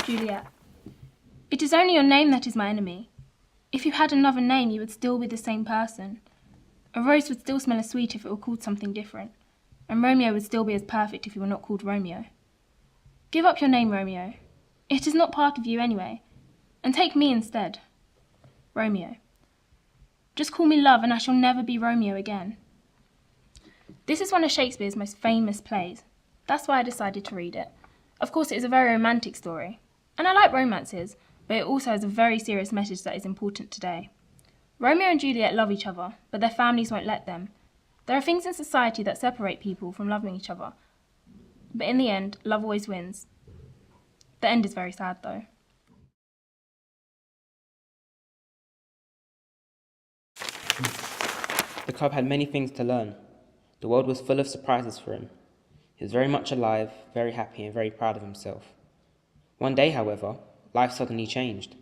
Juliet, it is only your name that is my enemy. If you had another name, you would still be the same person. A rose would still smell as sweet if it were called something different, and Romeo would still be as perfect if he were not called Romeo. Give up your name, Romeo. It is not part of you anyway, and take me instead. Romeo. Just call me Love and I shall never be Romeo again. This is one of Shakespeare's most famous plays. That's why I decided to read it. Of course, it is a very romantic story, and I like romances, but it also has a very serious message that is important today. Romeo and Juliet love each other, but their families won't let them. There are things in society that separate people from loving each other, but in the end, love always wins. The end is very sad, though. The cub had many things to learn. The world was full of surprises for him. He was very much alive, very happy, and very proud of himself. One day, however, life suddenly changed.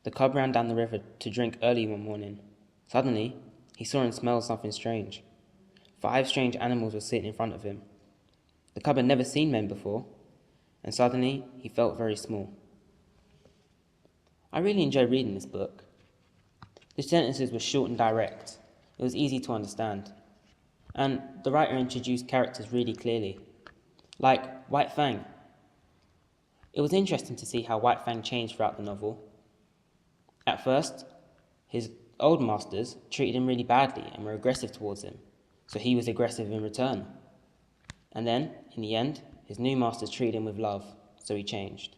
The cub ran down the river to drink early one morning. Suddenly, he saw and smelled something strange. 5 strange animals were sitting in front of him. The cub had never seen men before, and suddenly he felt very small. I really enjoyed reading this book. The sentences were short and direct. It was easy to understand. And the writer introduced characters really clearly, like White Fang. It was interesting to see how White Fang changed throughout the novel. At first, his old masters treated him really badly and were aggressive towards him, so he was aggressive in return. And then, in the end, his new masters treated him with love, so he changed.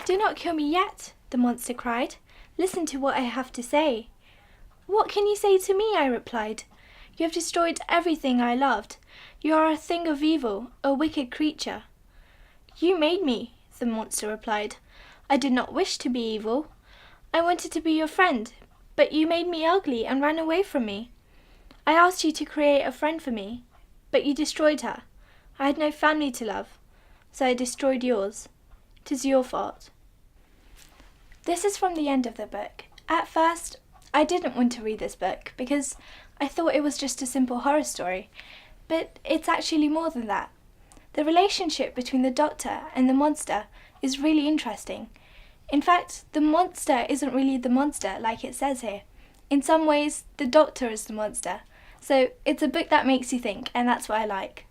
"Do not kill me yet," the monster cried. "Listen to what I have to say." "What can you say to me?" I replied. "You have destroyed everything I loved. You are a thing of evil, a wicked creature." "You made me," the monster replied. "I did not wish to be evil. I wanted to be your friend, but you made me ugly and ran away from me. I asked you to create a friend for me, but you destroyed her. I had no family to love, so I destroyed yours. It is your fault." This is from the end of the book. At first, I didn't want to read this book because I thought it was just a simple horror story, but it's actually more than that. The relationship between the doctor and the monster is really interesting. In fact, the monster isn't really the monster like it says here. In some ways, the doctor is the monster. So it's a book that makes you think, and that's what I like.